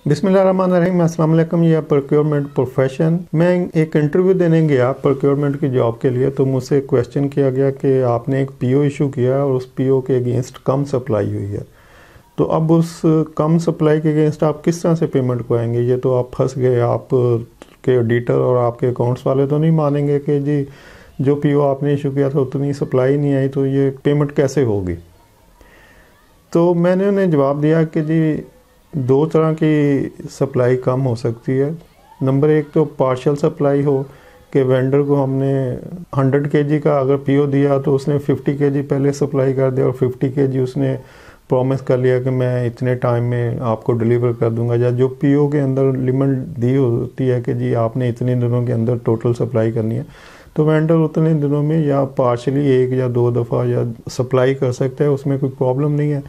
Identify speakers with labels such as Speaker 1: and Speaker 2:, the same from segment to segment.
Speaker 1: बिस्मिल्लाहिर्रहमानिर्रहीम, अस्सलाम वालेकुम। ये प्रोक्योरमेंट प्रोफेशन। मैं एक इंटरव्यू देने गया प्रोक्योरमेंट की जॉब के लिए, तो मुझसे क्वेश्चन किया गया कि आपने एक पीओ इशू किया और उस पीओ के अगेंस्ट कम सप्लाई हुई है, तो अब उस कम सप्लाई के अगेंस्ट आप किस तरह से पेमेंट पाएंगे। ये तो आप फंस गए। आप के ऑडिटर और आपके अकाउंट्स वाले तो नहीं मानेंगे कि जी जो पीओ आपने इशू किया था उतनी सप्लाई नहीं आई, तो ये पेमेंट कैसे होगी। तो मैंने उन्हें जवाब दिया कि जी दो तरह की सप्लाई कम हो सकती है। नंबर एक तो पार्शियल सप्लाई हो कि वेंडर को हमने 100 केजी का अगर पीओ दिया तो उसने 50 केजी पहले सप्लाई कर दिया और 50 केजी उसने प्रॉमिस कर लिया कि मैं इतने टाइम में आपको डिलीवर कर दूंगा, या जो पीओ के अंदर लिमिट दी होती है कि जी आपने इतने दिनों के अंदर टोटल सप्लाई करनी है, तो वेंडर उतने दिनों में या पार्शली एक या दो दफ़ा या सप्लाई कर सकता है, उसमें कोई प्रॉब्लम नहीं है।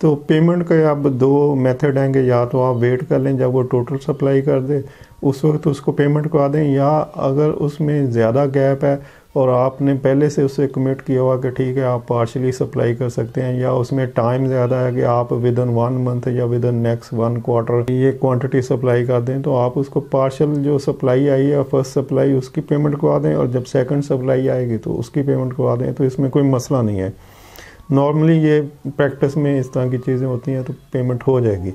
Speaker 1: तो पेमेंट के अब दो मेथड आएंगे, या तो आप वेट कर लें जब वो टोटल सप्लाई कर दे उस वक्त उसको पेमेंट करवा दें, या अगर उसमें ज़्यादा गैप है और आपने पहले से उससे कमिट किया हुआ कि ठीक है आप पार्शली सप्लाई कर सकते हैं, या उसमें टाइम ज़्यादा है कि आप विद इन 1 मंथ या विद इन नेक्स्ट 1 क्वार्टर ये क्वांटिटी सप्लाई कर दें, तो आप उसको पार्शल जो सप्लाई आई है फर्स्ट सप्लाई उसकी पेमेंट करवा दें, और जब सेकंड सप्लाई आएगी तो उसकी पेमेंट करवा दें। तो इसमें कोई मसला नहीं है। नॉर्मली ये प्रैक्टिस में इस तरह की चीज़ें होती हैं तो पेमेंट हो जाएगी।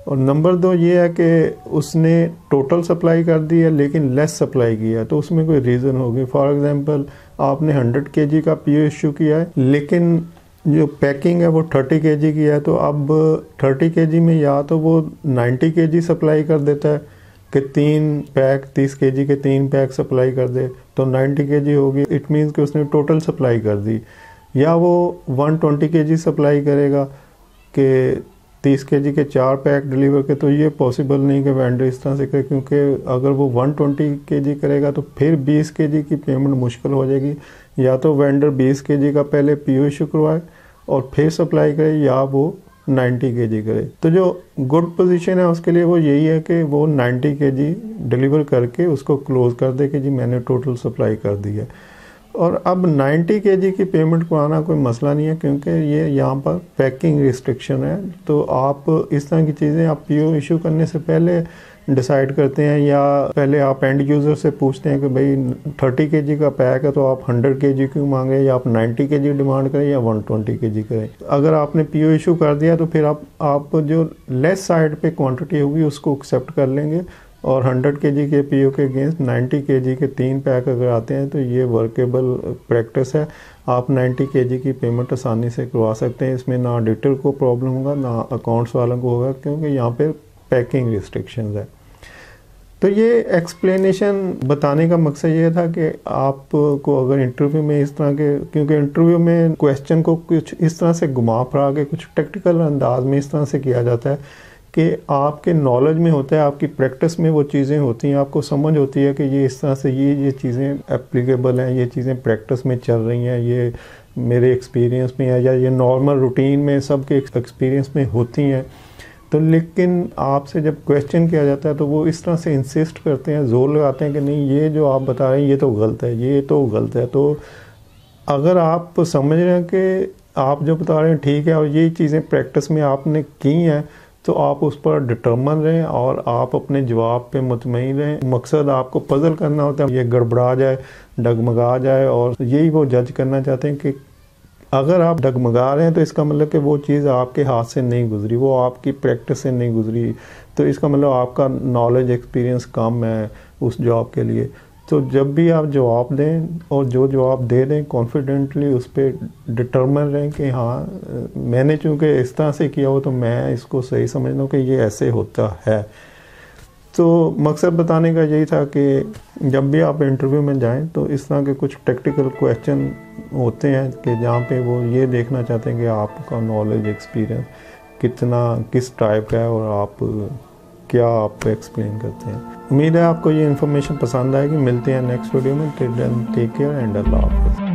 Speaker 1: और नंबर 2 ये है कि उसने टोटल सप्लाई कर दी है लेकिन लेस सप्लाई किया है, तो उसमें कोई रीज़न होगी। फॉर एग्जांपल आपने 100 केजी का पीओ इशू किया है लेकिन जो पैकिंग है वो 30 केजी की है, तो अब 30 केजी में या तो वो 90 केजी सप्लाई कर देता है कि 3 पैक 30 केजी के 3 पैक सप्लाई कर दे तो 90 केजी होगी, इट मीन्स कि उसने टोटल सप्लाई कर दी। या वो 120 केजी सप्लाई करेगा कि 30 केजी के 4 पैक डिलीवर के, तो ये पॉसिबल नहीं कि वेंडर इस तरह से करे, क्योंकि अगर वो 120 केजी करेगा तो फिर 20 केजी की पेमेंट मुश्किल हो जाएगी। या तो वेंडर 20 केजी का पहले पीओ इशू करवाए और फिर सप्लाई करे, या वो 90 केजी करे। तो जो गुड पोजीशन है उसके लिए वो यही है कि वो 90 केजी डिलीवर करके उसको क्लोज कर दे कि जी मैंने टोटल सप्लाई कर दी है। और अब 90 केजी की पेमेंट को आना कोई मसला नहीं है, क्योंकि ये यहाँ पर पैकिंग रिस्ट्रिक्शन है। तो आप इस तरह की चीज़ें आप पीओ इशू करने से पहले डिसाइड करते हैं, या पहले आप एंड यूज़र से पूछते हैं कि भाई 30 केजी का पैक है तो आप 100 केजी क्यों मांगे, या आप 90 केजी डिमांड करें या 120 केजी करें। अगर आपने पीओ इशू कर दिया तो फिर आप जो लेस साइड पे क्वांटिटी होगी उसको एक्सेप्ट कर लेंगे, और 100 केजी के पीओ के अगेंस्ट 90 केजी के 3 पैक अगर आते हैं तो ये वर्केबल प्रैक्टिस है। आप 90 केजी की पेमेंट आसानी से करवा सकते हैं। इसमें ना ऑडिटर को प्रॉब्लम होगा ना अकाउंट्स वालों को होगा, क्योंकि यहाँ पे पैकिंग रिस्ट्रिक्शंस है। तो ये एक्सप्लेनेशन बताने का मकसद ये था कि आपको अगर इंटरव्यू में इस तरह के, क्योंकि इंटरव्यू में क्वेश्चन को कुछ इस तरह से घुमा फिरा के कुछ टेक्निकल अंदाज में इस तरह से किया जाता है कि आपके नॉलेज में होता है, आपकी प्रैक्टिस में वो चीज़ें होती हैं, आपको समझ होती है कि ये इस तरह से ये चीज़ें एप्लीकेबल हैं, ये चीज़ें प्रैक्टिस में चल रही हैं, ये मेरे एक्सपीरियंस में है, या ये नॉर्मल रूटीन में सबके एक्सपीरियंस में होती हैं। तो लेकिन आपसे जब क्वेश्चन किया जाता है तो वो इस तरह से इंसिस्ट करते हैं, जोर लगाते हैं कि नहीं ये जो आप बता रहे हैं ये तो गलत है, ये तो गलत है। तो अगर आप समझ रहे हैं कि आप जो बता रहे हैं ठीक है और ये चीज़ें प्रैक्टिस में आपने की हैं, तो आप उस पर डिटर्मन रहें और आप अपने जवाब पे मुतमईन रहें। मकसद आपको पजल करना होता है, ये गड़बड़ा जाए, डगमगा जाए, और यही वो जज करना चाहते हैं कि अगर आप डगमगा रहे हैं तो इसका मतलब कि वो चीज़ आपके हाथ से नहीं गुजरी, वो आपकी प्रैक्टिस से नहीं गुजरी, तो इसका मतलब आपका नॉलेज एक्सपीरियंस कम है उस जॉब के लिए। तो जब भी आप जवाब दें और जो जवाब दे दें कॉन्फिडेंटली उस पर डिटर्मन रहें कि हाँ मैंने चूँकि इस तरह से किया हो तो मैं इसको सही समझ लूँ कि ये ऐसे होता है। तो मकसद बताने का यही था कि जब भी आप इंटरव्यू में जाएं तो इस तरह के कुछ टेक्निकल क्वेश्चन होते हैं कि जहाँ पे वो ये देखना चाहते हैं कि आपका नॉलेज एक्सपीरियंस कितना किस टाइप का है और आप क्या आप एक्सप्लेन करते हैं। उम्मीद है आपको ये इन्फॉर्मेशन पसंद आएगी। मिलते हैं नेक्स्ट वीडियो में। Till then take care and अल्लाह हाफ़िज़।